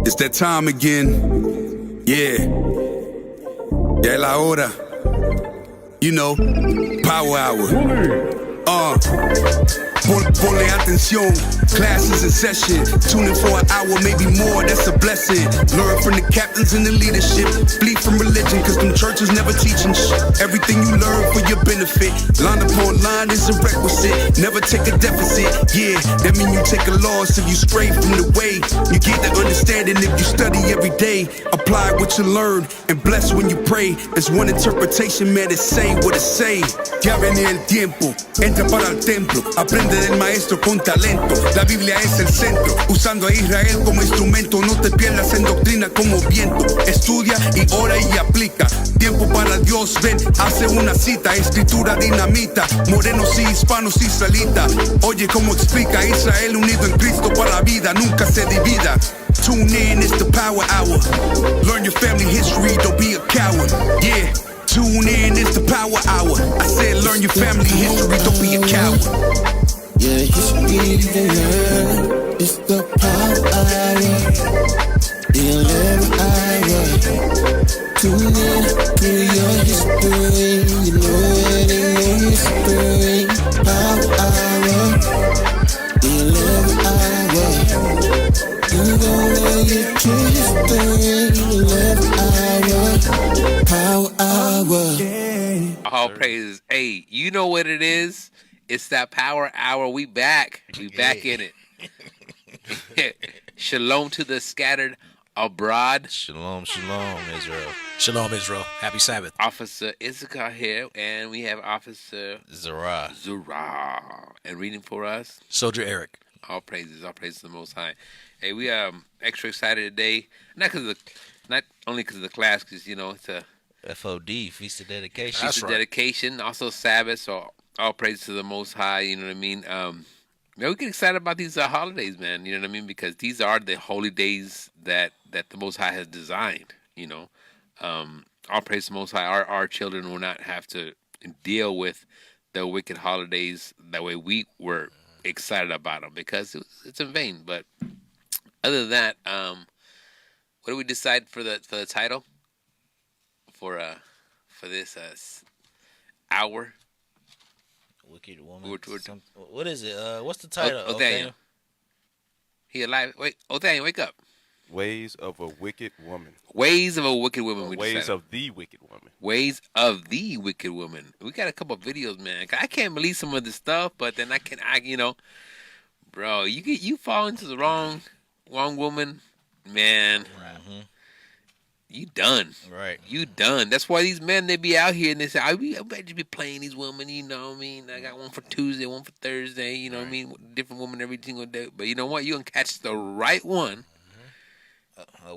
It's that time again. Yeah. Ya es la hora. You know, power hour. Ponle atención, class is in session. Tune in for an hour, maybe more, that's a blessing. Learn from the captains and the leadership. Flee from religion, cause them churches never teaching shit. Everything you learn for your benefit. Line upon line is a requisite. Never take a deficit, yeah. That mean you take a loss if you stray from the way. You get the understanding if you study every day. Apply what you learn and bless when you pray. There's one interpretation, man, it say what it say. Ya viene el tiempo, entra para el templo. Aprende del maestro con talento. La Biblia es el centro, usando a Israel como instrumento. No te pierdas en doctrina como viento. Estudia y ora y aplica. Tiempo para Dios, ven, hace una cita. Escritura dinamita, morenos y hispanos israelitas. Oye cómo explica Israel unido en Cristo para la vida. Nunca se divida. Tune in, it's the power hour. Learn your family history, don't be a coward. Yeah. Tune in, it's the power hour. I said learn your family history, don't be a coward. Yeah, history to learn. It's the power hour. The 11th hour. Tune in to your history. You know it ain't no mystery. Power hour. The 11th hour. You gon' learn your true history. 11th hour. Power hour. All praises. Hey, you know what it is? It's that power hour. We back. We back in it. Shalom to the scattered abroad. Shalom, shalom, Israel. Shalom, Israel. Happy Sabbath. Officer Issachar here, and we have Officer Zerah. And reading for us, Soldier Eric. all praises to the Most High. Hey, we are extra excited today, not only because of the class, because it's a FOD, Feast of Dedication. That's Feast of right. Dedication, also Sabbath, so all praise to the Most High, you know what I mean? Man, we get excited about these holidays, man, you know what I mean? Because these are the holy days that the Most High has designed, you know? All praise to the Most High. Our children will not have to deal with the wicked holidays that way we were excited about them, because it's in vain. But other than that, what do we decide for the title for this hour? Wicked woman. We're What is it? What's the title? Oh, Daniel. He alive? Wait, Daniel, wake up. Ways of a wicked woman. Ways of a wicked woman. We Ways decided. of the wicked woman. Ways of the wicked woman. We got a couple of videos, man. I can't believe some of this stuff, but then bro, you fall into the wrong woman, man. Mm-hmm. You done. Right. You done. That's why these men, they be out here and they say, I bet you be playing these women, you know what I mean? I got one for Tuesday, one for Thursday, you know what I mean? Different woman every single day. But you know what? You gonna catch the right one,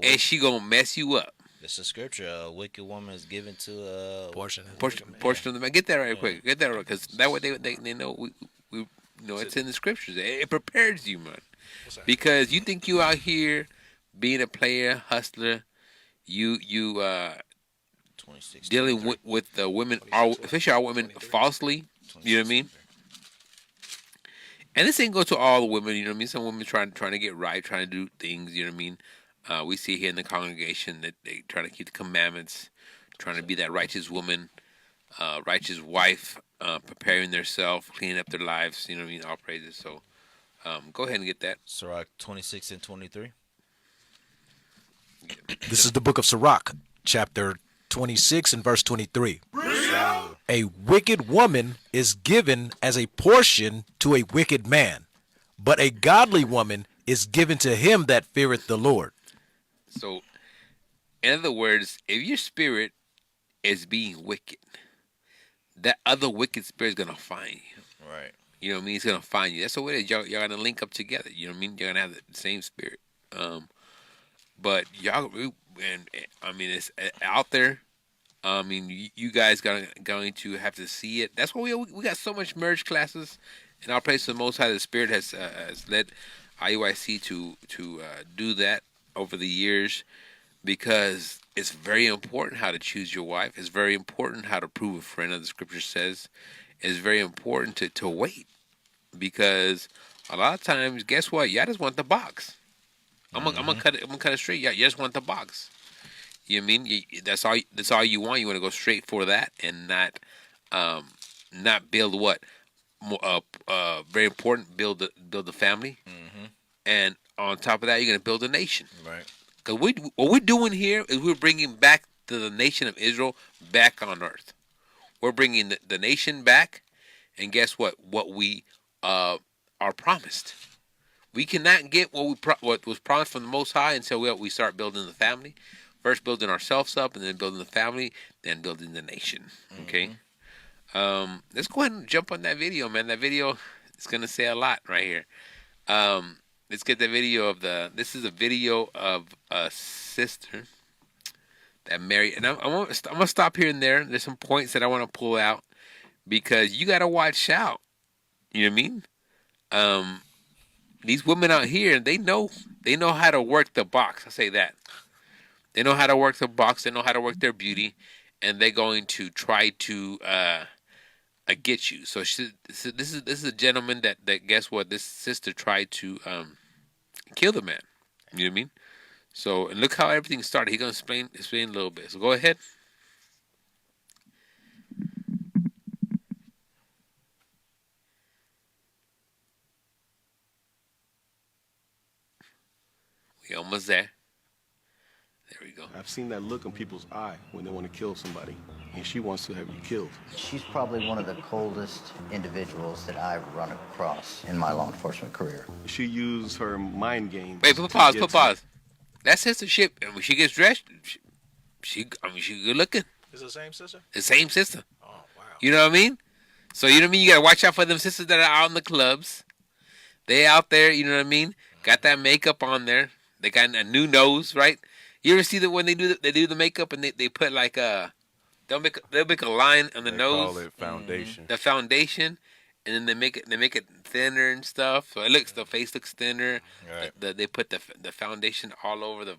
and she gonna mess you up. It's a scripture. A wicked woman is given to a Portion Portion of the man. Get that right quick. Get that right, because that way they know we it's in the scriptures. It prepares you, man. Because you think you out here being a player, hustler, you 26 dealing with the women, especially our women, falsely. You know what I mean? And this ain't go to all the women. You know what I mean? Some women trying to get right, trying to do things. You know what I mean? We see here in the congregation that they trying to keep the commandments, trying to be that righteous woman, righteous wife, preparing themselves, cleaning up their lives. You know what I mean? All praises. So go ahead and get that. Sirach 26 and 23. This is the book of Sirach, chapter 26 and verse 23. A wicked woman is given as a portion to a wicked man, but a godly woman is given to him that feareth the Lord. So, in other words, if your spirit is being wicked, that other wicked spirit is going to find you. Right. You know what I mean? It's going to find you. That's the way it is. Y'all going to link up together. You know what I mean? You're going to have the same spirit. But y'all, and I mean, it's out there. I mean, you guys going to have to see it. That's why we got so much merge classes. And our place, the Most High, the Spirit has led IUIC to do that over the years, because it's very important how to choose your wife. It's very important how to prove a friend, as the Scripture says. It's very important to wait, because a lot of times, guess what? Y'all just want the box. I'm gonna cut it. I'm gonna cut it straight. Yeah, you just want the box. You know what I mean? That's all. That's all you want. You want to go straight for that and not build what? Very important. Build the family, and on top of that, you're gonna build a nation. Right. Because what we're doing here is we're bringing back the nation of Israel back on earth. We're bringing the nation back, and guess what? What we are promised. We cannot get what was promised from the Most High until we start building the family. First building ourselves up, and then building the family, then building the nation. Okay? Let's go ahead and jump on that video, man. That video is going to say a lot right here. Let's get the video of this is a video of a sister that married, and I'm going to stop here and there. There's some points that I want to pull out because you got to watch out. You know what I mean? These women out here, they know how to work the box. I say that. They know how to work the box. They know how to work their beauty, and they're going to try to get you. So this is a gentleman that guess what? This sister tried to kill the man. You know what I mean? So and look how everything started. He's gonna explain a little bit. So go ahead. We almost there. There we go. I've seen that look in people's eye when they want to kill somebody, and she wants to have you killed. She's probably one of the coldest individuals that I've run across in my law enforcement career. She used her mind games. Wait, put pause. That sister shit, and when she gets dressed, she good looking. Is it the same sister? The same sister. Oh, wow. You know what I mean? So you know what I mean? You gotta watch out for them sisters that are out in the clubs. They out there, you know what I mean? Got that makeup on there. They got a new nose, right? You ever see that when they do the makeup and they put like they'll make a line on the nose. They call it foundation. The foundation, and then they make it thinner and stuff. So the face looks thinner. Right. They put the foundation all over the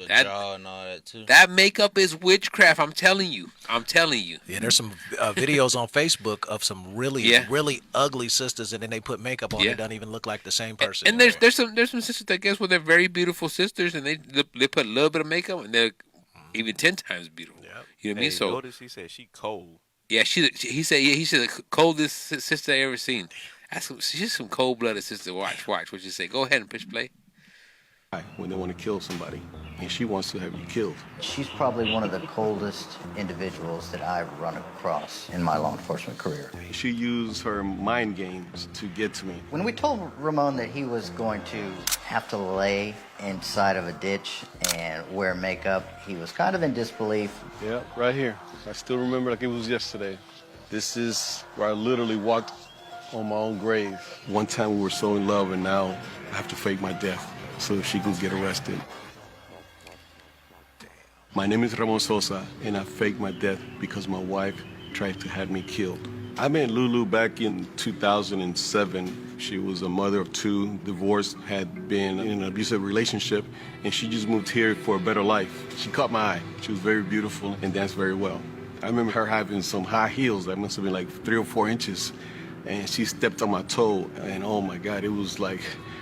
jaw and all that too. That makeup is witchcraft. I'm telling you. Yeah, there's some videos on Facebook of some really ugly sisters, and then they put makeup on. It doesn't even look like the same person. And there's some sisters that guess what, they're very beautiful sisters, and they put a little bit of makeup, and they're even 10 times beautiful. Yeah. You know what I mean? So notice he said she cold. yeah, he said the coldest sister I ever seen. She's some cold-blooded sister. Watch what you say. Go ahead and push play. When they want to kill somebody, and she wants to have you killed. She's probably one of the coldest individuals that I've run across in my law enforcement career. She used her mind games to get to me. When we told Ramon that he was going to have to lay inside of a ditch and wear makeup, he was kind of in disbelief. Yeah, right here. I still remember like it was yesterday. This is where I literally walked on my own grave. One time we were so in love, and now I have to fake my death so she could get arrested. My name is Ramon Sosa, and I faked my death because my wife tried to have me killed. I met Lulu back in 2007. She was a mother of 2, divorced, had been in an abusive relationship, and she just moved here for a better life. She caught my eye. She was very beautiful and danced very well. I remember her having some high heels that must have been like 3 or 4 inches, and she stepped on my toe, and oh my God, it was like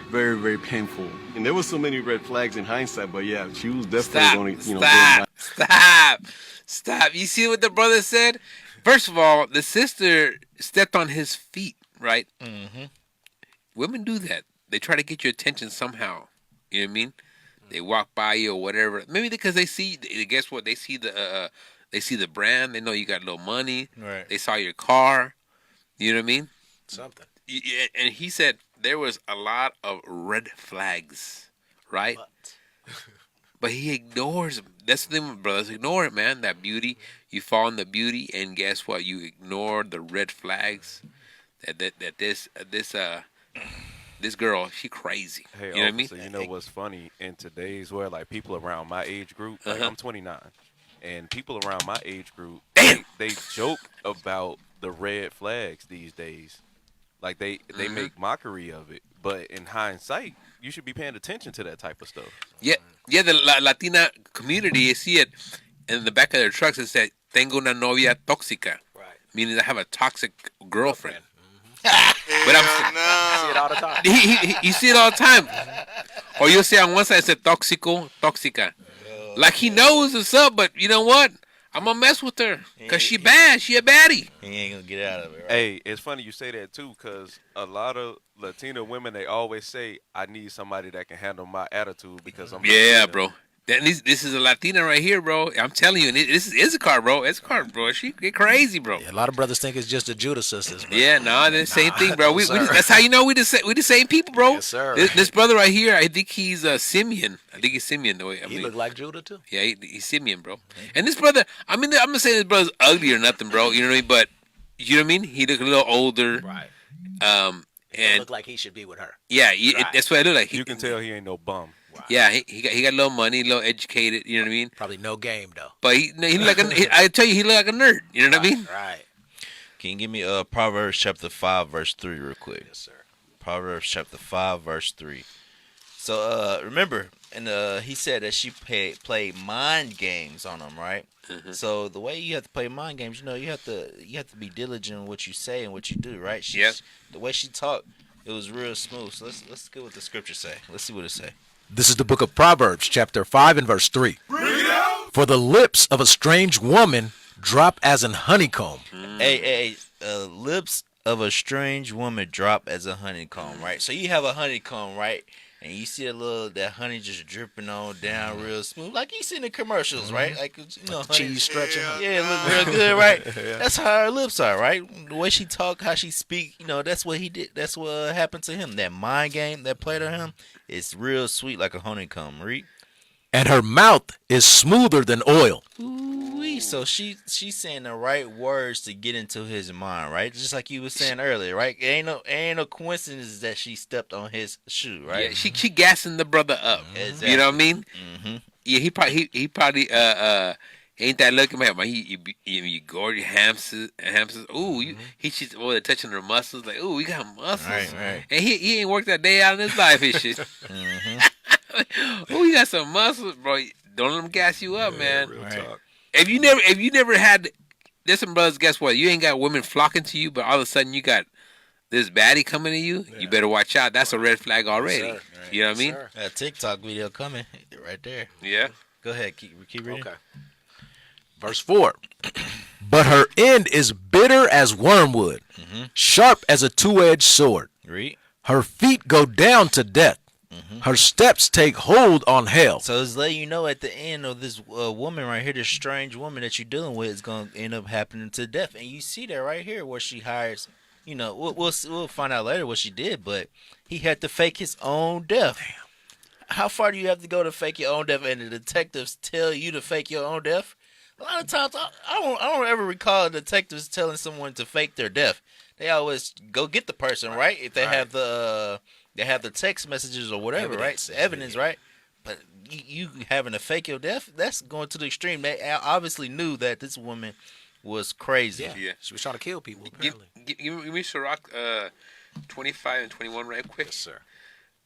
very, very painful. And there was so many red flags in hindsight, but yeah, she was definitely Stop. You see what the brother said? First of all, the sister stepped on his feet, right? Mm-hmm. Women do that. They try to get your attention somehow. You know what I mean? They walk by you or whatever. Maybe because they see, guess what? They see the brand. They know you got a little money. Right. They saw your car. You know what I mean? Something. And he said there was a lot of red flags, right? But he ignores them. That's the thing with brothers. Ignore it, man. That beauty. You fall in the beauty, and guess what? You ignore the red flags. That this girl, she crazy. Hey, you know what I mean? You know what's funny? In today's world, like people around my age group, like I'm 29, and people around my age group, they joke about the red flags these days. Like they make mockery of it. But in hindsight, you should be paying attention to that type of stuff. Yeah, the Latina community, you see it in the back of their trucks. It said, "Tengo una novia tóxica," Right. Meaning I have a toxic girlfriend. But I see it all the time. You see it all the time. Or you'll say on one side it said tóxico, tóxica. Like he knows what's up, but you know what? I'm gonna mess with her because she bad. She a baddie. He ain't gonna get out of it, right? Hey, it's funny you say that too, because a lot of Latina women, they always say, I need somebody that can handle my attitude because I'm Yeah, Latina. bro. This is a Latina right here, bro. I'm telling you, and this is Issachar, bro. Issachar, bro. She get crazy, bro. Yeah, a lot of brothers think it's just the Judah sisters. But Yeah, no, the same thing, bro. We sir. that's how you know we the same people, bro. Yes, sir. This brother right here, I think he's Simeon. I think he's Simeon. The way I he mean, looked like Judah too. yeah, he's Simeon, bro. And this brother, I mean, I'm not saying this brother's ugly or nothing, bro. You know what I mean? But you know what I mean? He look a little older. Right. He And look like he should be with her. yeah, Right. that's what I look like. You can tell he ain't no bum. Yeah, he got a little money, a little educated. You know what I mean? Probably no game though. But he look like I tell you, he look like a nerd. You know what I mean? Right. Can you give me Proverbs chapter 5 verse 3 real quick? Yes, sir. Proverbs chapter 5 verse 3. So remember, and he said that she played mind games on him, right? So the way you have to play mind games, you know, you have to be diligent in what you say and what you do, right? Yep. The way she talked, it was real smooth. So let's get what the scripture say. Let's see what it say. This is the book of Proverbs, chapter 5 and verse 3. For the lips of a strange woman drop as an honeycomb. Hey, lips of a strange woman drop as a honeycomb, right? So you have a honeycomb, right? And you see that honey just dripping on down real smooth, like you see in the commercials, right? Like honey, Cheese stretching. yeah, it look real good, right? That's how her lips are, right? The way she talk, how she speak, that's what he did. That's what happened to him. That mind game that played on him, it's real sweet like a honeycomb, right? And her mouth is smoother than oil. Ooh-wee. So she's saying the right words to get into his mind, right? Just like you were saying earlier, right? It ain't no coincidence that she stepped on his shoe, right? Yeah, she gassing the brother up. Exactly. You know what I mean? Mm-hmm. Yeah, he probably ain't that looking man. He gorgeous hamsters. Ooh, she's touching her muscles like ooh, he got muscles. Right. And he ain't worked that day out in his life and shit. Ooh, you got some muscles, bro. Don't let them gas you up, man. Real Right. talk. If you never had, there's some brothers. Guess what? You ain't got women flocking to you, but all of a sudden you got this baddie coming to you. You better watch out. That's a red flag already. Yes, sir. You know what I mean? Sir. That TikTok video coming right there. Yeah. Go ahead, keep reading. Okay. Verse 4. But her end is bitter as wormwood, sharp as a two-edged sword. Read. Her feet go down to death. Her steps take hold on hell. So it's letting you know at the end of this woman right here, this strange woman that you're dealing with, is going to end up happening to death. And you see that right here where she hires, we'll find out later what she did, but he had to fake his own death. Damn. How far do you have to go to fake your own death? And the detectives tell you to fake your own death? A lot of times, I don't ever recall detectives telling someone to fake their death. They always go get the person, right? If they have the text messages or whatever, Evidence, right? Evidence, right? But you having to fake your death, that's going to the extreme. They obviously knew that this woman was crazy. Yeah. She was trying to kill people, apparently. Give me Sirach 25 and 21 right quick. Yes, sir.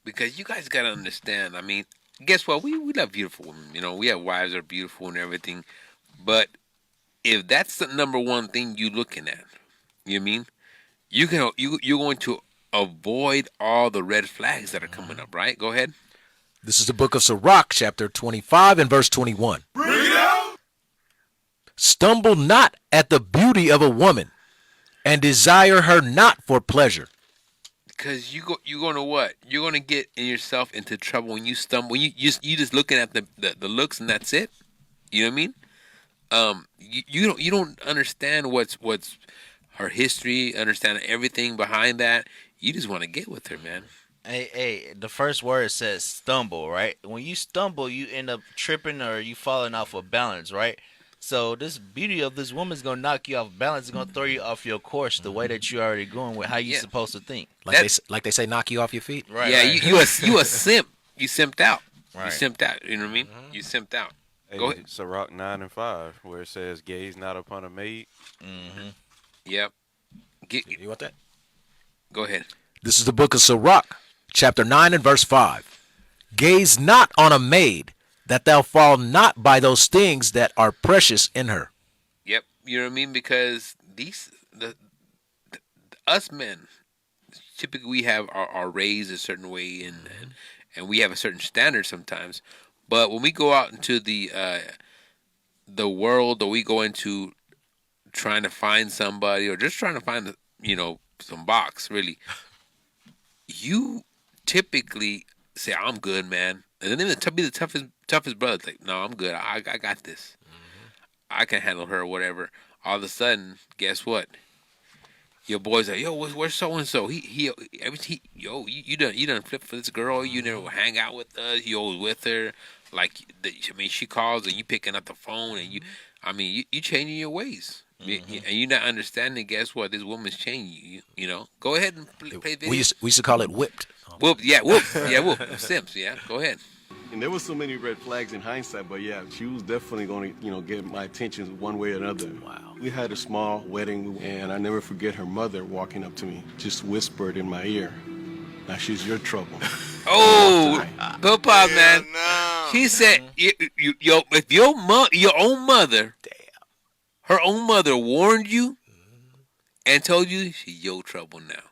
Because you guys got to understand. I mean, guess what? We love beautiful women. We have wives that are beautiful and everything. But if that's the number one thing you're looking at, you know what I mean? You're going to avoid all the red flags that are coming up, right? Go ahead. This is the book of Sirach, chapter 25 and verse 21. Stumble not at the beauty of a woman, and desire her not for pleasure. Because you're going to what? You're going to get yourself into trouble when you stumble. When you just looking at the looks and that's it. You know what I mean? You don't understand what's her history, understand everything behind that. You just want to get with her, man. Hey, the first word says stumble, right? When you stumble, you end up tripping or you falling off of balance, right? So this beauty of this woman's gonna knock you off balance. It's gonna throw you off your course, the way that you're already going with how you're supposed to think. Like they say, knock you off your feet. Right? Yeah, right. you a simp. You simped out. Right. You simped out. You know what I mean? You simped out. Hey, Go ahead. Sirach 9 and 5, where it says, gaze not upon a maid. Yep. You want that? Go ahead. This is the book of Sirach, chapter 9 and verse 5. Gaze not on a maid, that thou fall not by those things that are precious in her. Yep. You know what I mean? Because us men, typically we have are raised a certain way, and and we have a certain standard sometimes. But when we go out into the world, or we go into trying to find somebody, or just trying to find some box, really, you typically say, "I'm good, man," and then be the toughest brother. Like, no, I'm good. I got this. I can handle her, or whatever. All of a sudden, guess what? Your boy's like, yo, where's so and so? You done flip for this girl. You never hang out with us. You always with her. Like, she calls and you picking up the phone, and you changing your ways. And you're not understanding. Guess what? This woman's changing you. Go ahead and play video. We used to call it whipped. Whoop. Simps. Yeah, go ahead. And there was so many red flags in hindsight, but yeah, she was definitely going to, get my attention one way or another. Wow. We had a small wedding, and I never forget her mother walking up to me, just whispered in my ear, "Now she's your trouble." Oh, go pop, man. No. She said, if your own mother, her own mother warned you and told you, she's your trouble now.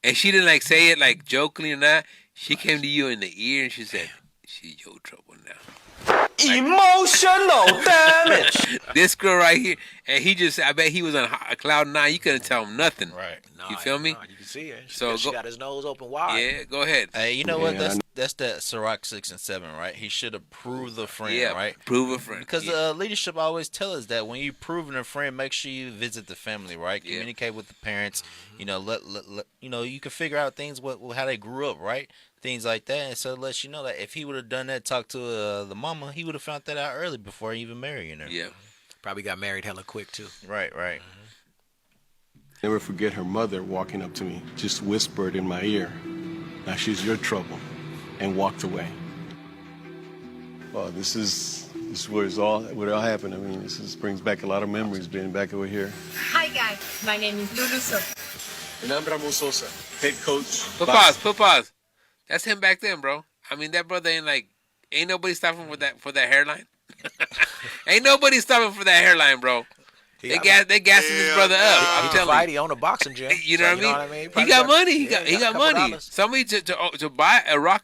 And she didn't say it jokingly or not. She came to you in the ear and she said, she's your trouble now. Emotional damage. This girl right here, and I bet he was on a cloud nine. You couldn't tell him nothing. Right. You feel me? You can see it. So she got his nose open wide. Yeah, go ahead. Hey, you know what? That's that Sirach 6 and 7, right? He should have proved the friend, right? Prove a friend. Because leadership always tell us that when you proving a friend, make sure you visit the family, right? Yeah. Communicate with the parents. Let you can figure out things how they grew up, right? Things like that, and so it lets you know that if he would have done that, talked to the mama, he would have found that out early before he even marrying her. Yeah. Probably got married hella quick too. Right. Never forget her mother walking up to me, just whispered in my ear, "Now she's your trouble," and walked away. Well, this is where it all happened. I mean, this brings back a lot of memories being back over here. Hi guys, my name is Lulu Sosa. And I'm Ramon Sosa, head coach. Put pause. That's him back then, bro. I mean, that brother ain't nobody stopping for that hairline. Ain't nobody stopping for that hairline, bro. They gassing this brother up. I'm telling you. He owned a boxing gym. You know what I mean? He got money. He got money. $2 Somebody to buy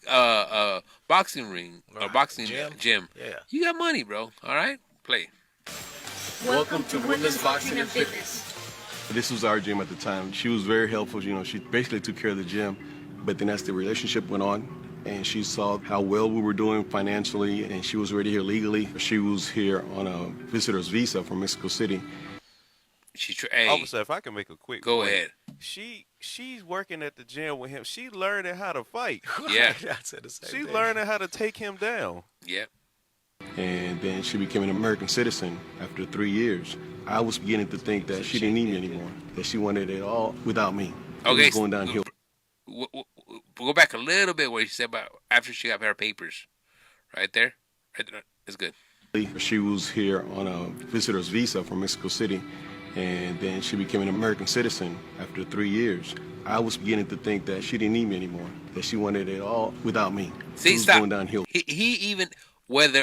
a boxing ring or boxing gym. Yeah. You got money, bro. All right, play. Welcome to Women's Boxing and Fitness. This was our gym at the time. She was very helpful. She basically took care of the gym. But then as the relationship went on, and she saw how well we were doing financially, and she was already here legally. She was here on a visitor's visa from Mexico City. Officer, if I can make a quick Go point. ahead. She's working at the gym with him. She learning how to fight. Yeah. She learning how to take him down. Yeah. And then she became an American citizen after 3 years. I was beginning to think that she didn't need me anymore, that she wanted it all without me. It was going downhill. Go back a little bit where you said about after she got her papers. Right there. That's good. She was here on a visitor's visa from Mexico City, and then she became an American citizen after 3 years. I was beginning to think that she didn't need me anymore, that she wanted it all without me. See, it was stop. going downhill. He even whether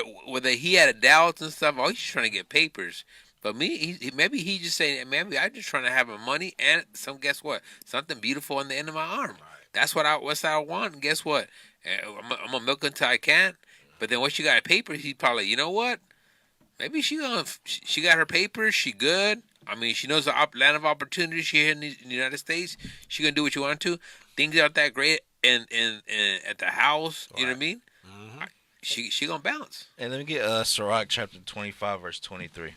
he had a doubt and stuff. Oh, he's just trying to get papers. But maybe he just saying, maybe I'm just trying to have my money and guess what? Something beautiful on the end of my arm. That's what I want. And guess what? I'm gonna milk until I can't. But then once she got her papers, he's probably, you know what? Maybe she got her papers. She good. I mean, she knows the land of opportunity. She here in the United States. She gonna do what you want to. Things aren't that great in at the house. You know what I mean? Mm-hmm. She gonna bounce. And let me get Sirach chapter 25 verse 23.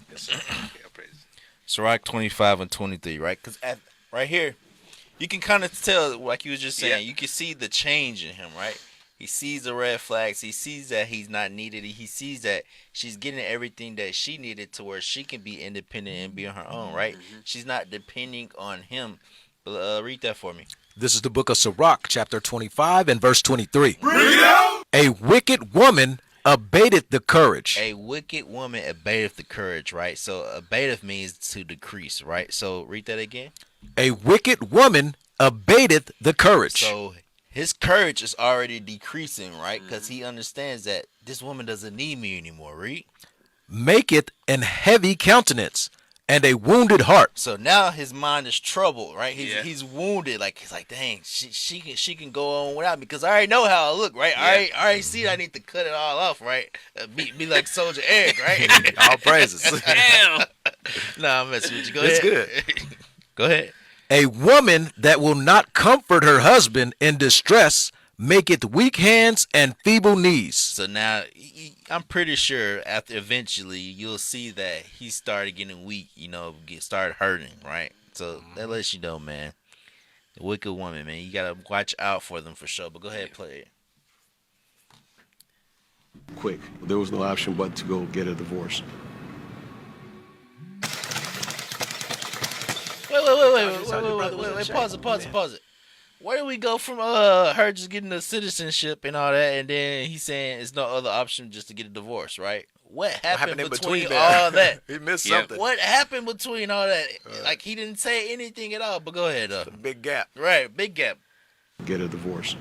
Sirach 25 and 23, right? Because right here, you can kind of tell, like you was just saying, you can see the change in him, right? He sees the red flags. He sees that he's not needed. He sees that she's getting everything that she needed to where she can be independent and be on her own, right? Mm-hmm. She's not depending on him. Read that for me. This is the book of Sirach, chapter 25 and verse 23. Bring it out! A wicked woman abateth the courage. A wicked woman abateth the courage, right? So abateth means to decrease, right? So read that again. A wicked woman abateth the courage. So his courage is already decreasing, right? Because he understands that this woman doesn't need me anymore, read. Maketh an heavy countenance and a wounded heart. So now his mind is troubled, right? Yeah. He's wounded. Like he's like, dang, she can go on without me because I already know how I look, right? I already see that I need to cut it all off, right? Be like Soldier Eric, right? All praises. Damn. Nah, I'm messing with you. Go It's ahead. Go ahead. A woman that will not comfort her husband in distress maketh weak hands and feeble knees. So now I'm pretty sure after eventually you'll see that he started getting weak, started hurting, right? So that lets you know, man. The wicked woman, man. You gotta watch out for them for sure. But go ahead, play it. Quick. There was no option but to go get a divorce. Wait. Pause it. Where do we go from her just getting the citizenship and all that, and then he's saying it's no other option just to get a divorce, right? What happened in between there? all that? He missed Yeah. something. What happened between all that? Like he didn't say anything at all. But go ahead, Big gap. right, big gap. Get a divorce.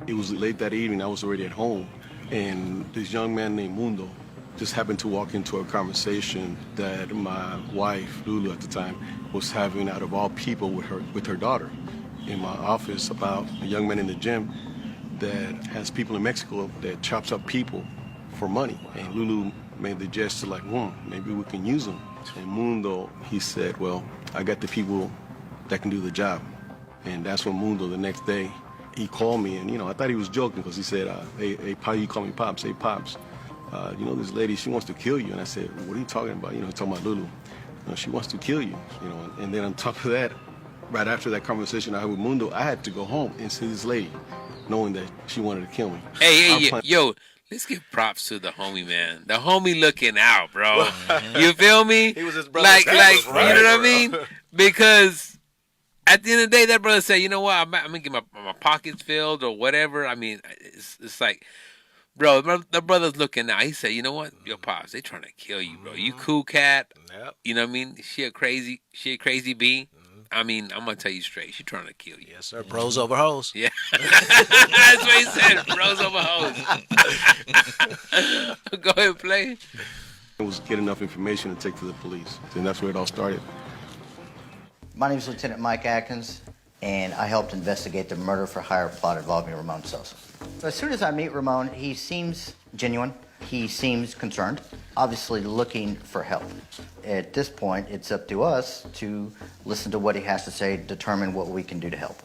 It was late that evening. I was already at home, and this young man named Mundo just happened to walk into a conversation that my wife, Lulu, at the time, was having out of all people with her daughter in my office about a young man in the gym that has people in Mexico that chops up people for money. And Lulu made the gesture like, maybe we can use them. And Mundo, he said, well, I got the people that can do the job. And that's when Mundo, the next day, he called me, and I thought he was joking because he said, hey, Pop, you call me Pops. Hey, Pops, this lady, she wants to kill you. And I said, what are you talking about? He's talking about Lulu. She wants to kill you. And then on top of that, right after that conversation I had with Mundo, I had to go home and see this lady, knowing that she wanted to kill me. Hey, yo, let's give props to the homie, man. The homie looking out, bro. You feel me? He was his brother's like, keeper, right, you know what I bro. mean? Because at the end of the day, that brother said, you know what? I'm gonna get my pockets filled or whatever. I mean, it's like, bro, the brother's looking out. He said, you know what? Yo, Pops, they trying to kill you, bro. You cool cat. Yep. You know what I mean? She a crazy bee. I mean, I'm gonna tell you straight. She trying to kill you. Yes, sir. Bros over hoes. Yeah. That's what he said. Bros over hoes. Go ahead and play. It was get enough information to take to the police. And that's where it all started. My name is Lieutenant Mike Atkins, and I helped investigate the murder for hire plot involving Ramon Sosa. As soon as I meet Ramon, he seems genuine. He seems concerned, obviously looking for help. At this point, it's up to us to listen to what he has to say, determine what we can do to help.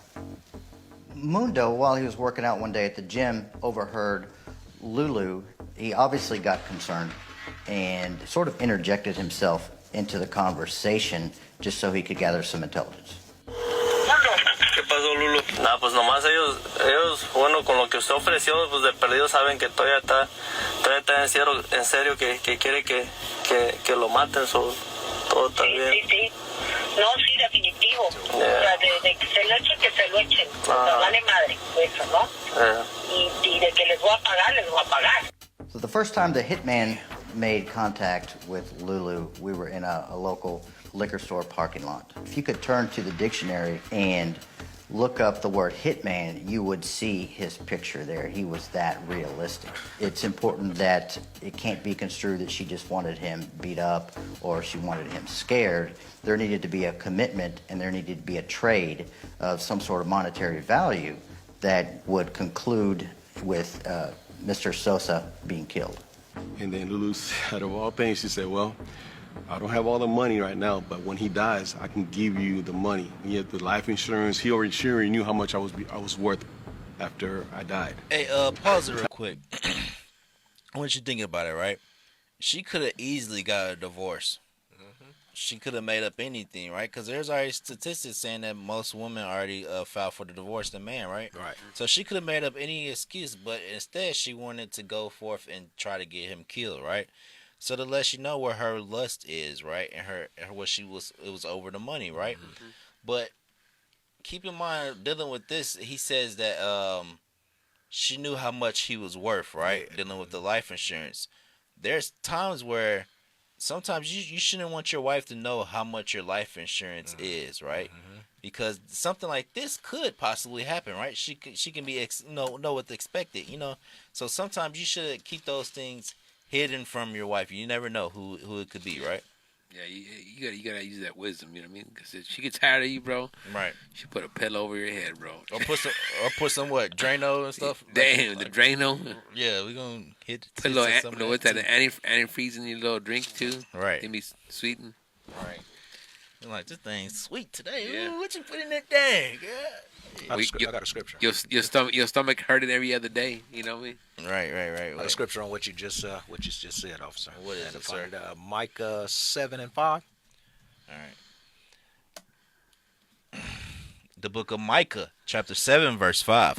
Mundo, while he was working out one day at the gym, overheard Lulu. He obviously got concerned and sort of interjected himself into the conversation just so he could gather some intelligence. ¿Qué pasó, Lulu? Nada, pues nomás ellos, bueno, con lo que usted ofreció, pues de perdido saben que todavía está en serio que quiere que lo maten, todo está bien. Sí. No, sí, definitivo. O sea, de que se lo echen. No vale madre, eso, ¿no? Y de que les voy a pagar. So the first time the hitman made contact with Lulu, we were in a local liquor store parking lot. If you could turn to the dictionary and look up the word hitman, you would see his picture there. He was that realistic. It's important that it can't be construed that she just wanted him beat up or she wanted him scared. There needed to be a commitment and there needed to be a trade of some sort of monetary value that would conclude with Mr. Sosa being killed. And then Lulu, out of all things, she said, well, I don't have all the money right now, but when he dies, I can give you the money. He had the life insurance. He already knew how much I was worth after I died. Hey, pause it real quick. I want you thinking about it, right? She could have easily got a divorce. She could have made up anything, right? Because there's already statistics saying that most women already filed for the divorce than man, right? Right. So she could have made up any excuse, but instead she wanted to go forth and try to get him killed, right? So to let you know where her lust is, right, and her what she was, it was over the money, right? Mm-hmm. But keep in mind, dealing with this, he says that she knew how much he was worth, right? Yeah. Dealing with the life insurance, there's times where sometimes you shouldn't want your wife to know how much your life insurance is, right? Because something like this could possibly happen, right? She can be know what's expected, So sometimes you should keep those things hidden from your wife. You never know who it could be, right? Yeah, you gotta use that wisdom. You know what I mean? Because if she gets tired of you, bro, right? She put a pillow over your head, bro. Or put some what Drano and stuff. Damn, the Drano. Yeah, we gonna hit. Put a little what's that? The antifreeze in your little drink too. Right. Give me sweetened. Right. You're like, this thing's sweet today. Yeah. Ooh, what you put in that thing? I got a scripture. Your stomach hurting every other day. You know what I mean? Right. I got a scripture on what you just said, officer. What is it, sir? Micah 7:5. All right. The book of Micah, chapter 7, verse 5.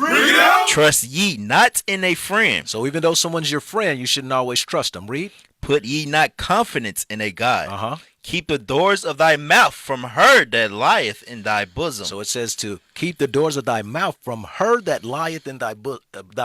Trust ye not in a friend. So even though someone's your friend, you shouldn't always trust them. Read. Put ye not confidence in a God. Uh-huh. Keep the doors of thy mouth from her that lieth in thy bosom. So it says to keep the doors of thy mouth from her that lieth in thy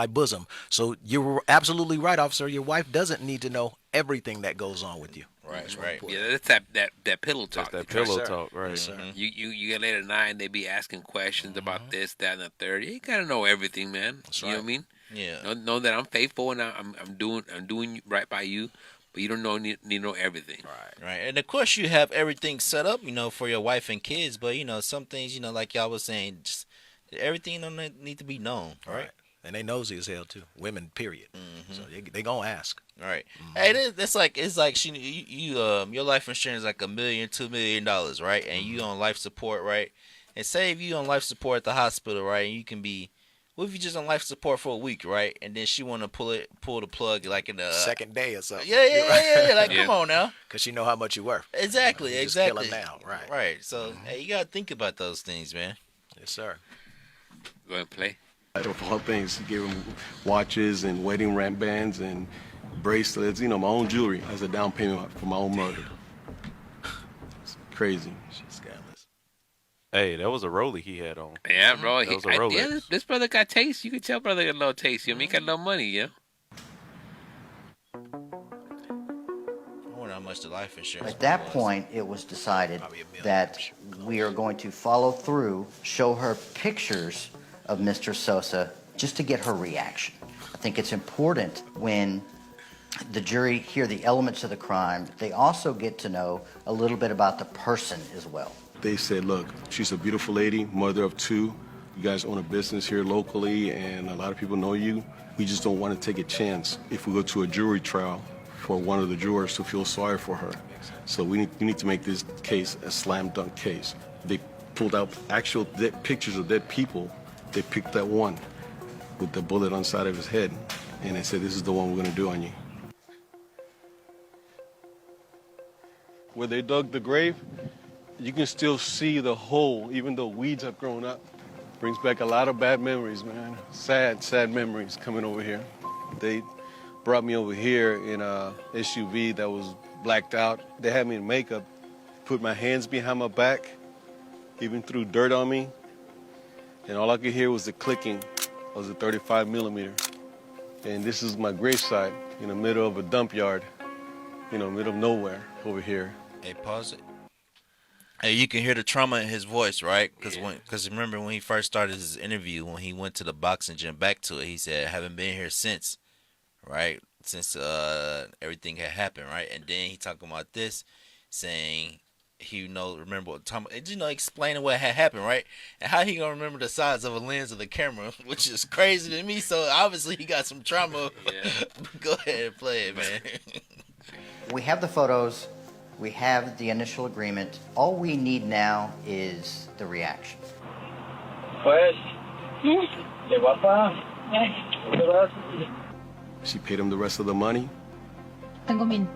bosom. So you're absolutely right, officer. Your wife doesn't need to know everything that goes on with you. Right. Yeah, that's that pillow talk. That's that pillow talk, right? Yes, sir. You get late at night and they be asking questions about this, that, and the third. You ain't gotta know everything, man. That's you know what I mean? Yeah. Know that I'm faithful and I'm doing right by you, but you don't need to know everything. Right. And of course you have everything set up, for your wife and kids, but some things, like y'all was saying, just everything don't need to be known, right? And they nosy as hell too. Women, period. So they gonna ask. Right. Hey, it's like your life insurance is like $1 million, $2 million, right? And you on life support, right? And say if you on life support at the hospital, right? And you can be, what if you just on life support for a week, right? And then she want to pull the plug like in the second day or something. Yeah. Like, come on now. Because she know how much you worth. Exactly. Just kill her now, right? Right. So hey, you gotta think about those things, man. Yes, sir. Go ahead and play. Of all things, gave him watches and wedding bands and bracelets, my own jewelry as a down payment for my own murder. It's crazy. She's scandalous. Hey, that was a Rollie he had on. Yeah, bro. That was a Rolex. Yeah, this brother got taste. You can tell brother got a little taste. He got a little money, yeah. I wonder how much the life insurance. At that point, it was decided that we are going to follow through, show her pictures of Mr. Sosa just to get her reaction. I think it's important when the jury hear the elements of the crime, they also get to know a little bit about the person as well. They said, look, she's a beautiful lady, mother of two. You guys own a business here locally, and a lot of people know you. We just don't want to take a chance if we go to a jury trial for one of the jurors to feel sorry for her. So we need to make this case a slam dunk case. They pulled out actual dead pictures of dead people. They picked that one with the bullet on the side of his head, and they said, this is the one we're going to do on you. Where they dug the grave, you can still see the hole, even though weeds have grown up. Brings back a lot of bad memories, man. Sad memories coming over here. They brought me over here in a SUV that was blacked out. They had me in makeup, put my hands behind my back, even threw dirt on me. And all I could hear was the clicking of the 35 millimeter. And this is my gravesite in the middle of a dump yard, middle of nowhere over here. Hey, pause it. Hey, you can hear the trauma in his voice, right? Because remember when he first started his interview, when he went to the boxing gym, back to it, he said, I haven't been here since, right? Since everything had happened, right? And then he talking about this, saying he remember what time, explaining what had happened, right? And how he gonna remember the size of a lens of the camera, which is crazy to me. So obviously he got some trauma. Yeah. Go ahead and play it, man. We have the photos. We have the initial agreement. All we need now is the reaction. Pues, de guapa. She paid him the rest of the money. Tengo 1000.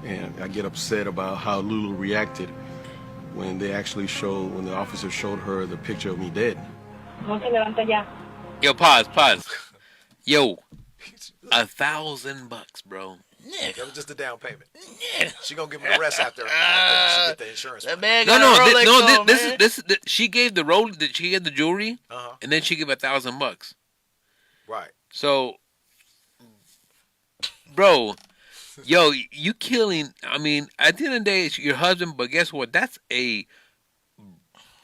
And I get upset about how Lulu reacted when the officer showed her the picture of me dead. No se levanta ya. Yo, pause. Yo, $1,000, bro. Yeah. That was just the down payment. Yeah. She gonna give him the rest after she get the insurance. That man got this she gave the roll. She gave the jewelry, and then she gave $1,000. Right. So, bro, Yo, you killing. I mean, at the end of the day, it's your husband, but guess what? That's a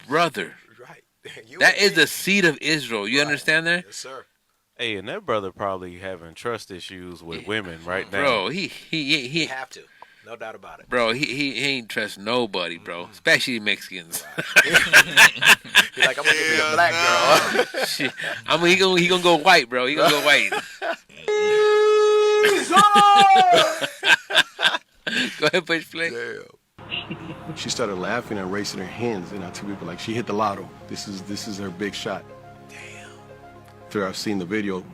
brother. Right. That is the seed of Israel. You understand that? Yes, sir. Hey, and that brother probably having trust issues with women right now. Bro, You have to. No doubt about it. Bro, he ain't trust nobody, bro. Especially Mexicans. You're like, I'm gonna give you a black girl. Shit. I mean, he gonna go white, bro. He gonna go white. Go ahead, push play. Damn. She started laughing and raising her hands, and I told people like she hit the lotto. This is her big shot. Damn. After I've seen the video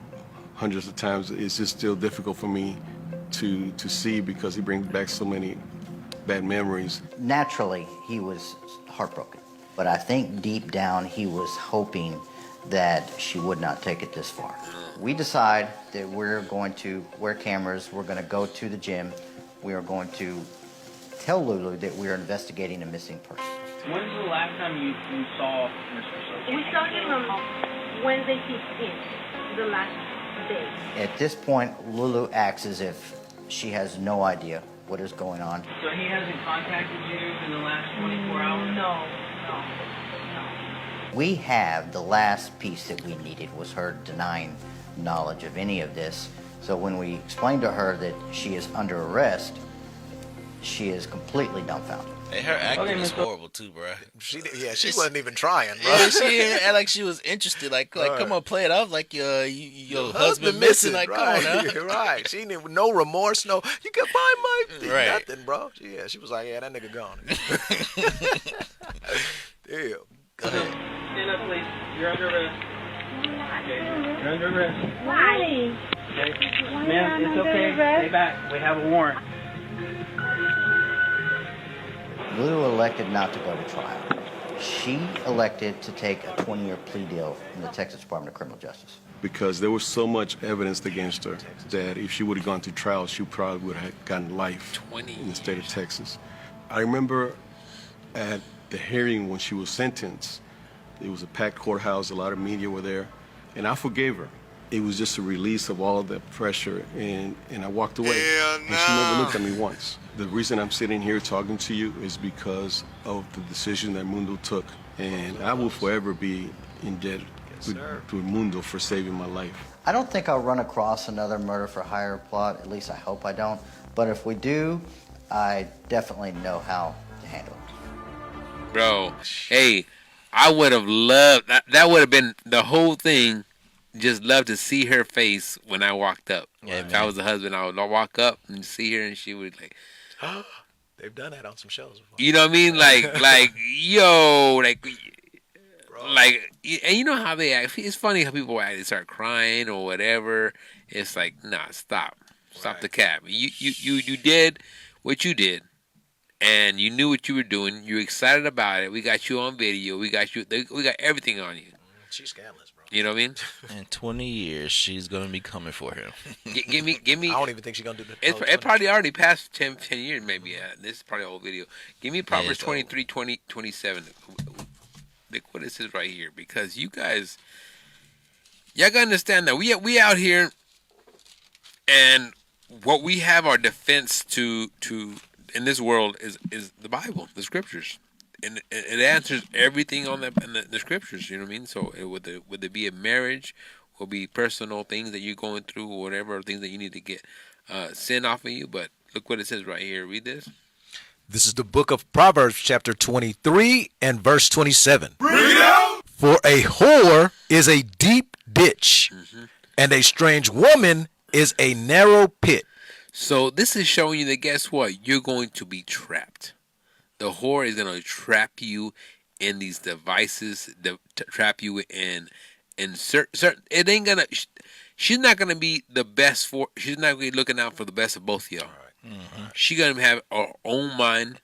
hundreds of times, it's just still difficult for me to see because he brings back so many bad memories. Naturally, he was heartbroken. But I think deep down he was hoping that she would not take it this far. We decide that we're going to wear cameras, we're going to go to the gym, we are going to tell Lulu that we are investigating a missing person. When's the last time you saw Mr. Sosa? We saw him on Wednesday 15th, the last day. At this point, Lulu acts as if she has no idea what is going on. So he hasn't contacted you in the last 24 hours? No. We have the last piece that we needed was her denying knowledge of any of this. So when we explained to her that she is under arrest, she is completely dumbfounded. Hey, her acting was horrible too, bro. She wasn't even trying, bro. Yeah, she didn't act like she was interested. Like come on, play it off like your husband missing. Like, right. come on now. Right. She didn't no remorse, no. You can find my Right. nothing, bro. She was like, yeah, that nigga gone. Damn. Go ahead. Stand up, please. You're under arrest. Okay. You're under arrest. Why? Okay. Ma'am, it's okay. Stay back. We have a warrant. Lulu elected not to go to trial. She elected to take a 20-year plea deal in the Texas Department of Criminal Justice. Because there was so much evidence against her that if she would have gone to trial, she probably would have gotten life in the state of Texas. I remember at the hearing when she was sentenced, it was a packed courthouse, a lot of media were there, and I forgave her. It was just a release of all the pressure, and I walked away. And she never looked at me once. The reason I'm sitting here talking to you is because of the decision that Mundo took, and I will forever be in debt to Mundo for saving my life. I don't think I'll run across another murder for hire plot, at least I hope I don't. But if we do, I definitely know how to handle it. Bro, hey, I would have loved that would have been the whole thing. Just love to see her face when I walked up. Yeah, if I was the husband, I would walk up and see her, and she would like. They've done that on some shows before. You know what I mean? Like yo, like, and you know how they act. It's funny how people act. They start crying or whatever. It's like, nah, stop the cap. You did what you did, and you knew what you were doing. You're excited about it. We got you on video. We got everything on you. She's scandalous, bro. You know what I mean? In 20 years, she's gonna be coming for him. Give me. I don't even think she's gonna do that. It probably already passed 10 years, maybe. This is probably an old video. Give me Proverbs 23, 20, 27. Look what this is right here, because y'all gotta understand that we out here, and what we have our defense to in this world is the Bible, the Scriptures. And it answers everything on the Scriptures, you know what I mean? So would it be a marriage, will be personal things that you're going through, or whatever, things that you need to get sin off of you. But look what it says right here. Read this. This is the book of Proverbs, chapter 23 and verse 27. Bring it out! For a whore is a deep ditch, and a strange woman is a narrow pit. So this is showing you that, guess what? You're going to be trapped. The whore is going to trap you in these devices, trap you in certain. It ain't gonna. She's not gonna be the best for. She's not gonna be looking out for the best of both of y'all. Right. She's gonna have her own mind,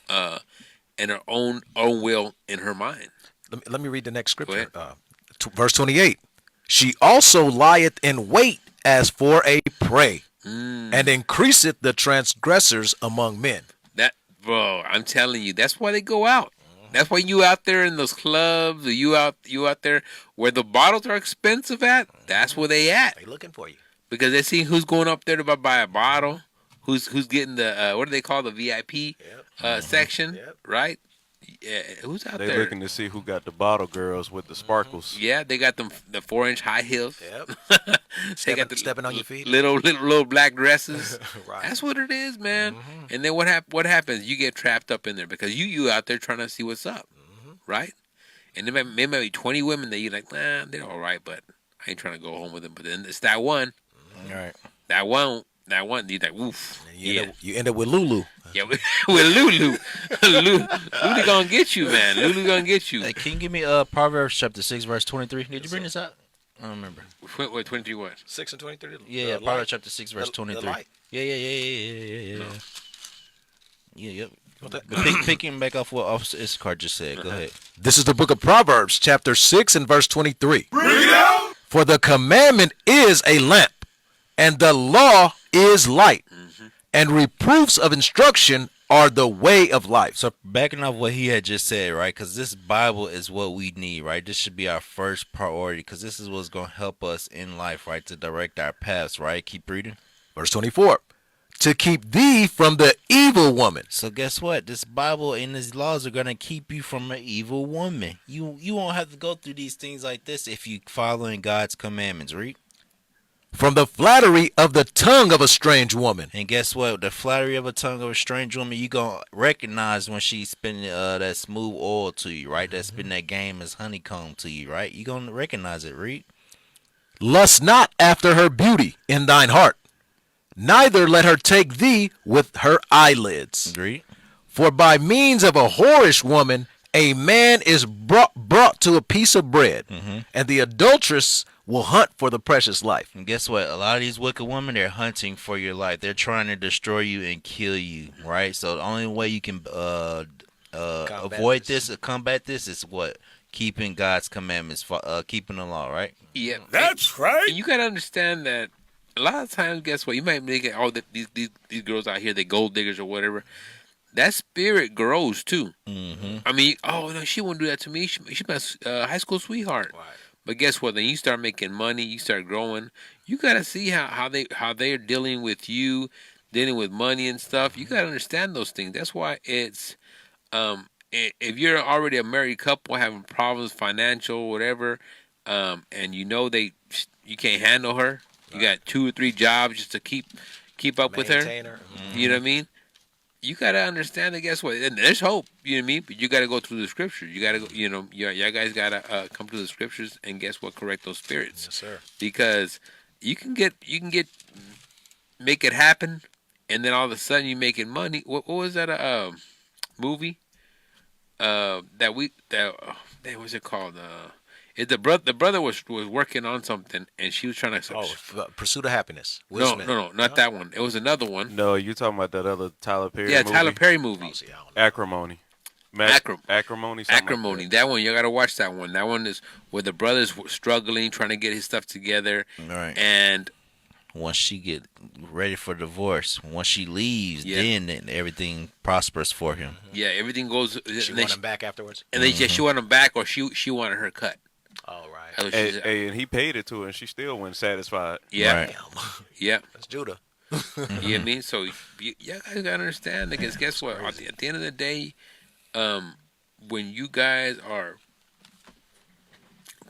and her own will in her mind. Let me read the next scripture. Verse 28. She also lieth in wait as for a prey, and increaseth the transgressors among men. Bro, I'm telling you, that's why they go out. That's why you out there in those clubs, or you out there where the bottles are expensive at. That's where they at. They looking for you because they see who's going up there to buy a bottle, who's getting the what do they call the VIP section, right? Yeah, who's out They there? looking to see who got the bottle girls with the sparkles. Yeah, they got them the 4-inch high heels. Yep. They got the stepping on your feet. little black dresses. Right. That's what it is, man. And then what happens? You get trapped up in there because you out there trying to see what's up, right? And there might be 20 women that you're like, nah, they're all right, but I ain't trying to go home with them. But then it's that one, Right. that one. You're like, woof. You end up with Lulu. Yeah, with Lulu. Lulu gonna get you, man. Lulu gonna get you. Hey, can you give me Proverbs chapter 6 verse 23? Did you bring this out? I don't remember. What 23 what? 6 and 23. Yeah, Proverbs chapter 6 verse 23. The light. Yeah. Yep. Picking back off what Officer Issachar just said. Go ahead. This is the book of Proverbs, chapter 6 and verse 23. For the commandment is a lamp, and the law is light, and reproofs of instruction are the way of life. So backing off what he had just said, right? Because this Bible is what we need, right? This should be our first priority because this is what's going to help us in life, right? To direct our paths, right? Keep reading. Verse 24. To keep thee from the evil woman. So guess what? This Bible and these laws are going to keep you from an evil woman. You won't have to go through these things like this if you following God's commandments. Read. From the flattery of the tongue of a strange woman. And guess what? The flattery of a tongue of a strange woman, you going to recognize when she's spinning that smooth oil to you, right? That's spinning that game as honeycomb to you, right? You going to recognize it. Read. Lust not after her beauty in thine heart, neither let her take thee with her eyelids. Agree. For by means of a whorish woman, a man is brought to a piece of bread, and the adulteress will hunt for the precious life. And guess what? A lot of these wicked women, they're hunting for your life. They're trying to destroy you and kill you, right? So the only way you can avoid this or combat this is what? Keeping God's commandments, keeping the law, right? Yeah, that's right. And you gotta understand that a lot of times, guess what? You might make it. These girls out here, they gold diggers or whatever. That spirit grows too. I mean, oh no, she won't do that to me. She's my high school sweetheart. Right. But guess what? Then you start making money, you start growing. You gotta see how they're dealing with you, dealing with money and stuff. You gotta understand those things. That's why it's if you're already a married couple having problems, financial, whatever, and you know you can't handle her. You got 2 or 3 jobs just to keep up with her. You know what I mean? You gotta understand that. Guess what? And there's hope. You know what I mean? But you gotta go through the scriptures. You gotta go. You know, y'all guys gotta come to the scriptures and guess what? Correct those spirits. Yes, sir. Because you can make it happen, and then all of a sudden you making money. What was that? Movie? What's it called? The brother was working on something, and she was trying to. Pursuit of Happiness. No, not that one. It was another one. No, you talking about that other Tyler Perry? Yeah, movie? Tyler Perry movie. Acrimony. Acrimony. Acrimony. Like that one, you gotta watch that one. That one is where the brother's struggling, trying to get his stuff together, right? And once she get ready for divorce, once she leaves, then everything prospers for him. Yeah, everything goes. She want him back afterwards, and then she wanted him back, or she wanted her cut. Oh, right. And he paid it to her, and she still wasn't satisfied. Yeah. Right. Yeah. That's Judah. You know what I mean? So, you guys gotta understand, because guess what? At the end of the day, when you guys are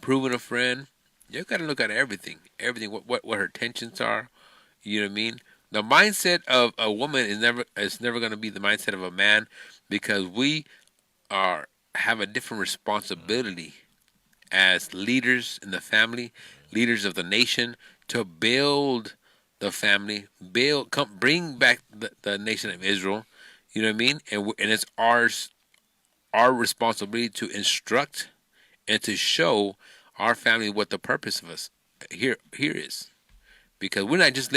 proving a friend, you gotta look at everything. What her intentions are. You know what I mean? The mindset of a woman is never gonna be the mindset of a man, because we have a different responsibility as leaders in the family, leaders of the nation, to build the family, bring back the nation of Israel. You know what I mean? And it's our responsibility to instruct and to show our family what the purpose of us here is. Because we're not just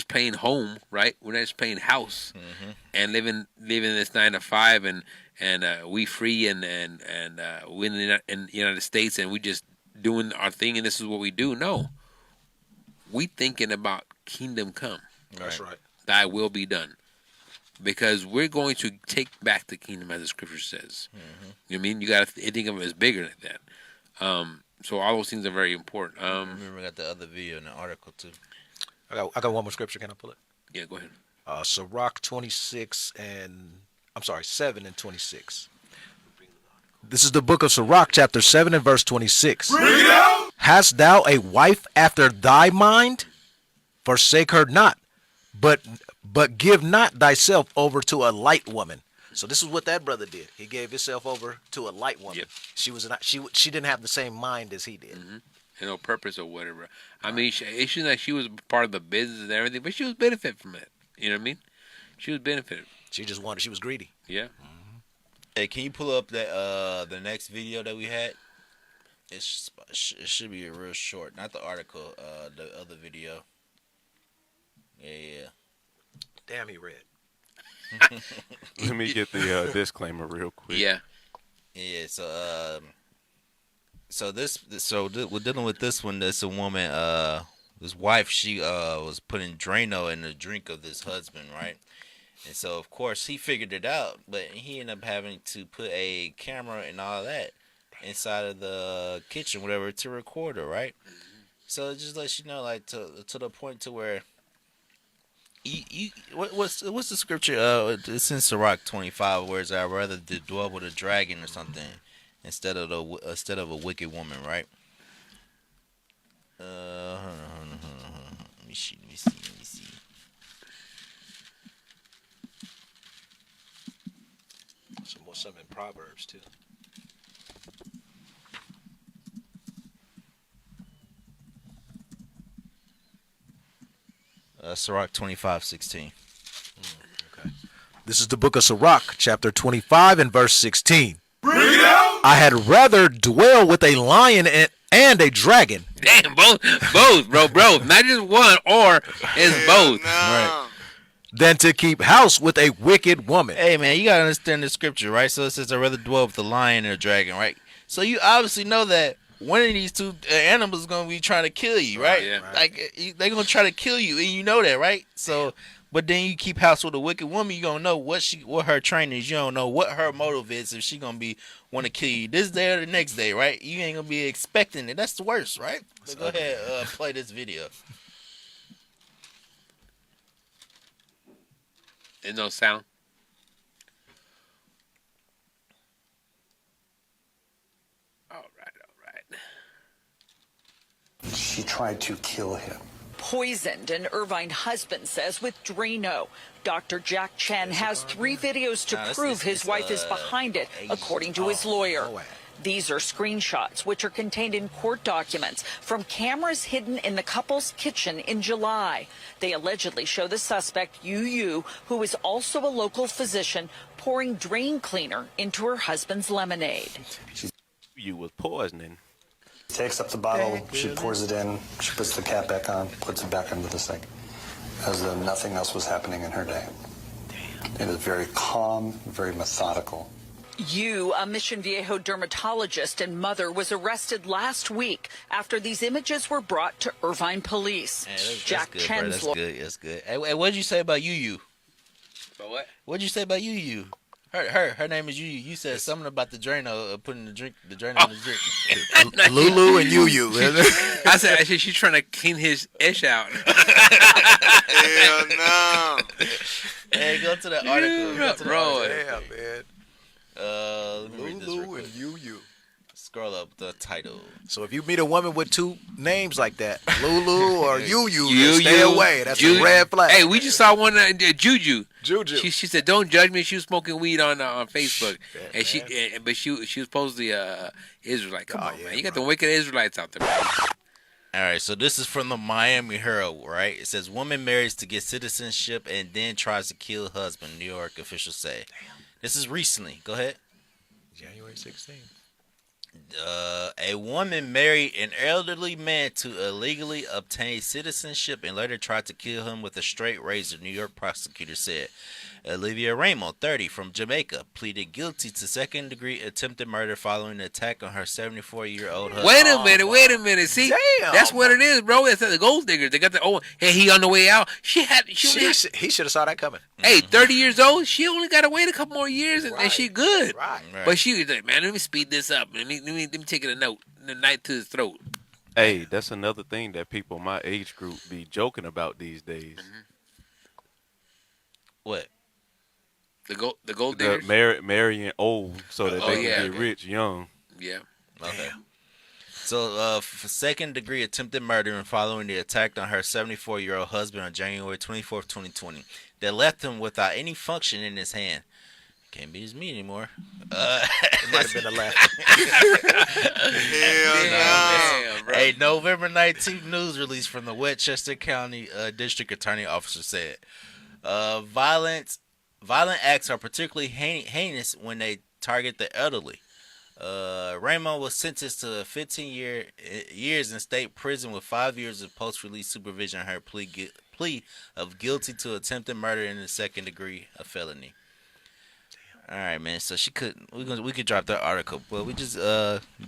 playing home, right? We're not just playing house and living this 9 to 5 and we free and we in the United States and we just doing our thing and this is what we do. No, we thinking about kingdom come. That's right. Thy will be done, because we're going to take back the kingdom as the scripture says. You know what I mean? You got to think of it as bigger than that. So all those things are very important. I remember I got the other video in the article too. I got one more scripture. Can I pull it? Yeah, go ahead. Sirach 7 and 26. This is the book of Sirach, chapter 7 and verse 26. Hast thou a wife after thy mind? Forsake her not, but give not thyself over to a light woman. So this is what that brother did. He gave himself over to a light woman. Yep. She didn't have the same mind as he did. Mm-hmm. And no purpose or whatever. I mean, it's just like she was part of the business and everything, but she was benefit from it. You know what I mean? She was benefited. She was greedy. Yeah. Mm-hmm. Hey, can you pull up that the next video that we had? It should be real short, not the article. The other video. Yeah. Damn, he read. Let me get the disclaimer real quick. Yeah. Yeah. So we're dealing with this one. That's a woman. This wife. She was putting Drano in the drink of this husband, right? And so of course he figured it out, but he ended up having to put a camera and all that inside of the kitchen, whatever, to record her, right? So it just lets you know, like to the point to where. What's the scripture? It's in Sirach 25, where it's I'd rather dwell with a dragon or something instead of a wicked woman, right? Let me see. Some in Proverbs too. Sirach 25:16. Okay. This is the book of Sirach, chapter 25 and verse 16. I had rather dwell with a lion and a dragon. Damn, both, bro. Not just one, or it's both. Right. Than to keep house with a wicked woman. Hey, man, you got to understand the scripture, right? So it says, I'd rather dwell with a lion and a dragon, right? So you obviously know that one of these two animals is going to be trying to kill you, right? Yeah. Like, they're going to try to kill you, and you know that, right? So, but then you keep house with a wicked woman, you going to know what her training is. You don't know what her motive is, if she going to be want to kill you this day or the next day, right? You ain't going to be expecting it. That's the worst, right? So go ahead, play this video. There's no sound. All right. She tried to kill him. Poisoned, an Irvine husband says, with Drano. Dr. Jack Chen has 3 videos to prove his wife is behind it, according to his lawyer. These are screenshots, which are contained in court documents from cameras hidden in the couple's kitchen in July. They allegedly show the suspect, Yu, who is also a local physician, pouring drain cleaner into her husband's lemonade. You was poisoning. She takes up the bottle, she pours it in, she puts the cap back on, puts it back into the sink, as though nothing else was happening in her day. It is very calm, very methodical. Yu, a Mission Viejo dermatologist and mother, was arrested last week after these images were brought to Irvine police. Jack Chen's lawyer. That's good. Hey, what did you say about Yu? About what? What did you say about Yu? Her name is Yu. You said something about the Drano, putting the Drano in the drink. Lulu and Yu. I said she's trying to clean his ish out. Hell no. Hey, go to the article. Damn, man. Lulu and Yu. Scroll up the title. So if you meet a woman with 2 names like that, Lulu or Yu, stay away. That's a red flag. Hey, we just saw one, Juju. Juju. She said, "Don't judge me." She was smoking weed on Facebook, and she was supposedly Israelite. Come on, man, you got the wicked Israelites out there, man. All right, so this is from the Miami Herald, right? It says, woman marries to get citizenship and then tries to kill husband, New York officials say. Damn. This is recently. Go ahead. January 16th. A woman married an elderly man to illegally obtain citizenship and later tried to kill him with a straight razor, New York prosecutor said. Olivia Ramo, 30, from Jamaica, pleaded guilty to second-degree attempted murder following an attack on her 74-year-old husband. Wait a minute. See, that's what it is, bro. It's the gold diggers. They got the hey, he on the way out. He should have saw that coming. Hey, 30 years old. She only got to wait a couple more years, and she good. Right. But she was like, man, let me speed this up. Let me take it a knife to his throat. Hey, that's another thing that people my age group be joking about these days. What? The gold diggers. Marrying old so that they can get rich young. Yeah. Okay. So, for second-degree attempted murder and following the attack on her 74-year-old husband on January 24th, 2020, that left him without any function in his hand. Can't be his meat anymore. It might have been a laugh. Hell no. A November 19th news release from the Westchester County District Attorney Officer said, violent acts are particularly heinous when they target the elderly. Raymond was sentenced to 15 years in state prison with 5 years of post-release supervision on her plea of guilty to attempted murder in the second degree of felony. All right, man. So she couldn't. We could drop that article, but we just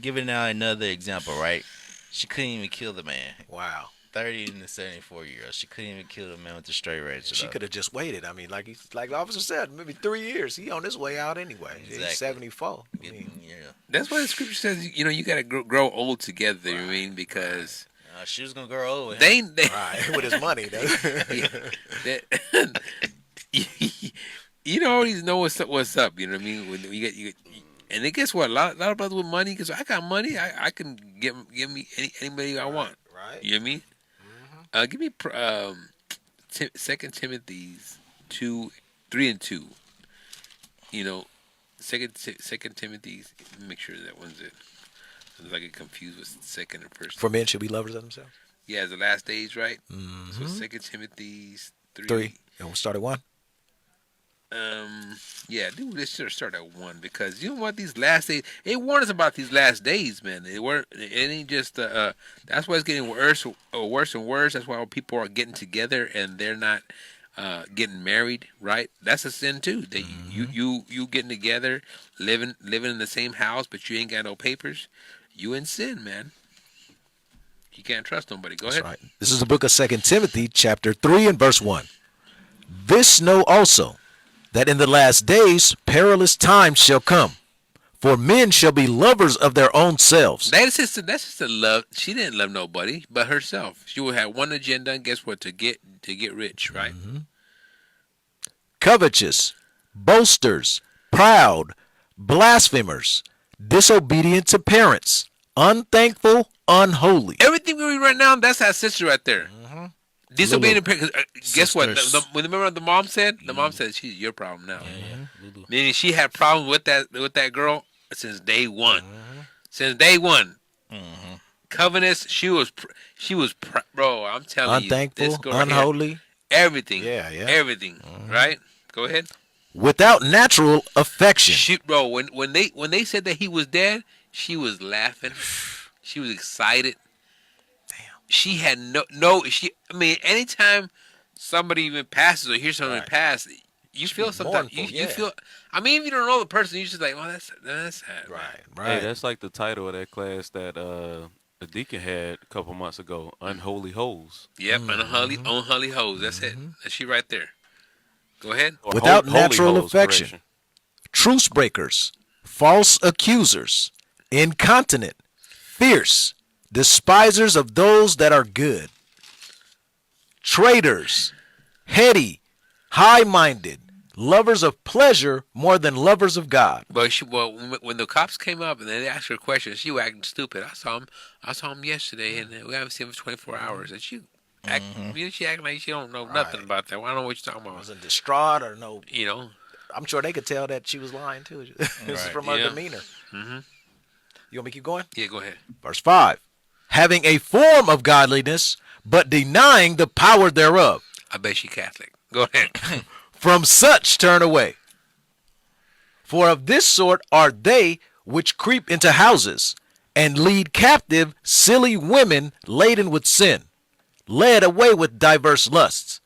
giving now another example, right? She couldn't even kill the man. Wow. 30 and the 74-year-old. She couldn't even kill the man with the straight razor. She could have just waited. I mean, like the officer said, maybe 3 years. He on his way out anyway. Exactly. He's 74. I mean, Yeah. That's why the scripture says, you got to grow old together. You know what I mean? Because she was gonna grow old with they him. Right, with his money. You don't always know what's up. You know what I mean? When you get, and then guess what? A lot of brothers with money, because I got money, I can give me anybody I want. Right. You know what I mean? Give me 2 Timothy's 3:2. You know, Second Timothy's. Let me make sure that one's it. Sometimes I get confused with second and first. For men should be lovers of themselves. Yeah, it's the last days, right? Mm-hmm. So 2 Timothy's 3. 3. And we'll start at 1. Yeah, dude, they should have started at 1 because you know what? These last days, they warned us about these last days, man. It ain't just that's why it's getting worse and worse. That's why people are getting together and they're not getting married, right? That's a sin too. That you getting together, living in the same house, but you ain't got no papers. You in sin, man. You can't trust nobody. Go ahead. Right. This is the book of 2 Timothy, chapter 3 and verse 1. This know also, that in the last days perilous times shall come, for men shall be lovers of their own selves. That's just a love. She didn't love nobody but herself. She would have one agenda, and guess what? To get rich, right? Mm-hmm. Covetous, boasters, proud, blasphemers, disobedient to parents, unthankful, unholy. Everything we read right now, that's our sister right there. Disobedient parents. Guess what? Remember the mom said? The mom said she's your problem now. Meaning she had problems with that girl since day one. Since day one. Covetous. She was bro. I'm telling unthankful, you, this girl unholy, right here, everything. Yeah. Everything. Right? Go ahead. Without natural affection. She, bro. When they said that he was dead, she was laughing. She was excited. She had I mean, anytime somebody even passes or hears something pass, you feel sometimes. You feel. I mean, if you don't know the person, you're just like, well, that's sad. Right. Hey, that's like the title of that class that the deacon had a couple months ago. Unholy hoes. Yep, unholy hoes. That's it. That's she right there. Go ahead. Without natural affection, truce breakers, false accusers, incontinent, fierce, despisers of those that are good, traitors, heady, high-minded, lovers of pleasure more than lovers of God. But when the cops came up and they asked her questions, she was acting stupid. I saw him yesterday, and we haven't seen him for 24 hours. And she acting like she don't know nothing about that. Well, I don't know what you're talking about. Wasn't distraught or no. You know, I'm sure they could tell that she was lying too. This is from her demeanor. Mm-hmm. You want me to keep going? Yeah, go ahead. Verse 5. Having a form of godliness, but denying the power thereof. I bet she Catholic. Go ahead. From such turn away. For of this sort are they which creep into houses, and lead captive silly women laden with sin, led away with diverse lusts,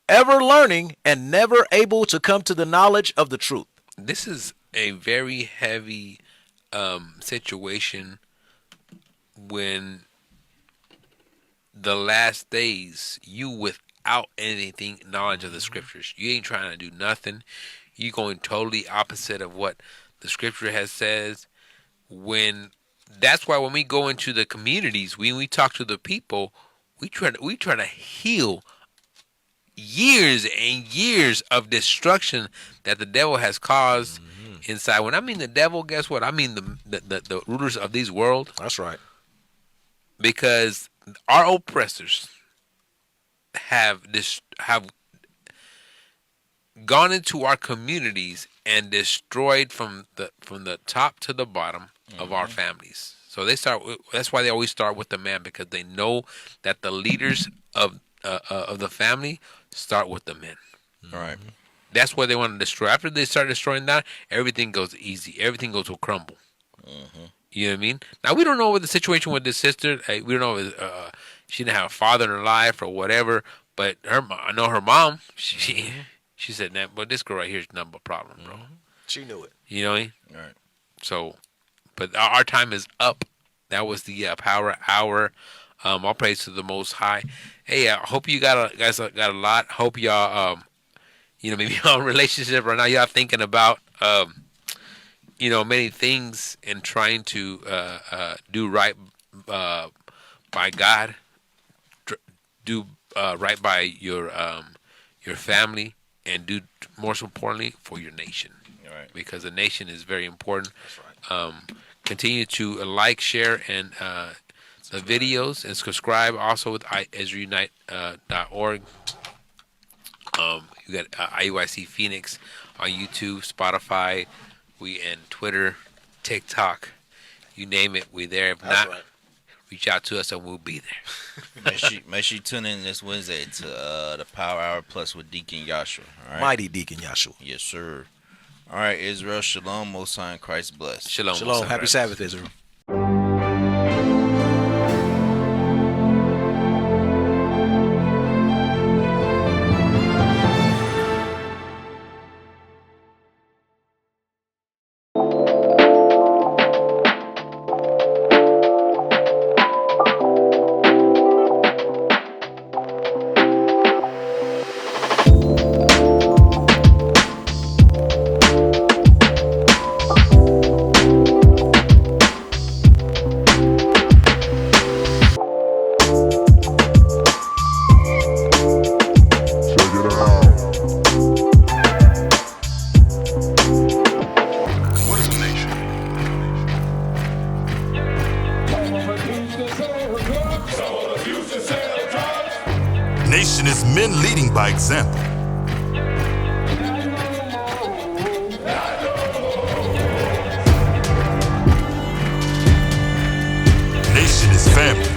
ever learning and never able to come to the knowledge of the truth. This is a very heavy situation when the last days, you without anything knowledge of the scriptures. You ain't trying to do nothing. You going totally opposite of what the scripture has says. That's why when we go into the communities, when we talk to the people, we try to heal years and years of destruction that the devil has caused inside. When I mean the devil, guess what? I mean the rulers of this world. That's right. Because our oppressors have gone into our communities and destroyed from the top to the bottom of our families. So that's why they always start with the man, because they know that the leaders of the family start with the men. All right. That's what they want to destroy. After they start destroying that, everything goes easy. Everything goes to crumble. You know what I mean? Now, we don't know what the situation with this sister. We don't know if she didn't have a father in her life or whatever. But I know her mom. She said that. But this girl right here is nothing but a problem, bro. She knew it. You know what I mean? All right. So, but our time is up. That was the Power Hour. All praise to the Most High. Hey, I hope you guys got a lot. Hope y'all, maybe y'all in relationship right now. Y'all thinking about, many things and trying to do right by God, do right by your family, and do most importantly for your nation. All right. Because the nation is very important. That's right. Continue to like, share, and the videos, and subscribe also with IsraelUnite.org. You got IUIC Phoenix on YouTube, Spotify, and Twitter, TikTok, you name it, we there. If not, reach out to us and we'll be there. Make sure you tune in this Wednesday to the Power Hour Plus with Deacon Yashua. All right? Mighty Deacon Yashua. Yes, sir. All right, Israel, shalom, Most High, Christ bless. Shalom. Shalom. Happy Sabbath, Israel. Nation is men leading by example. Nation is family.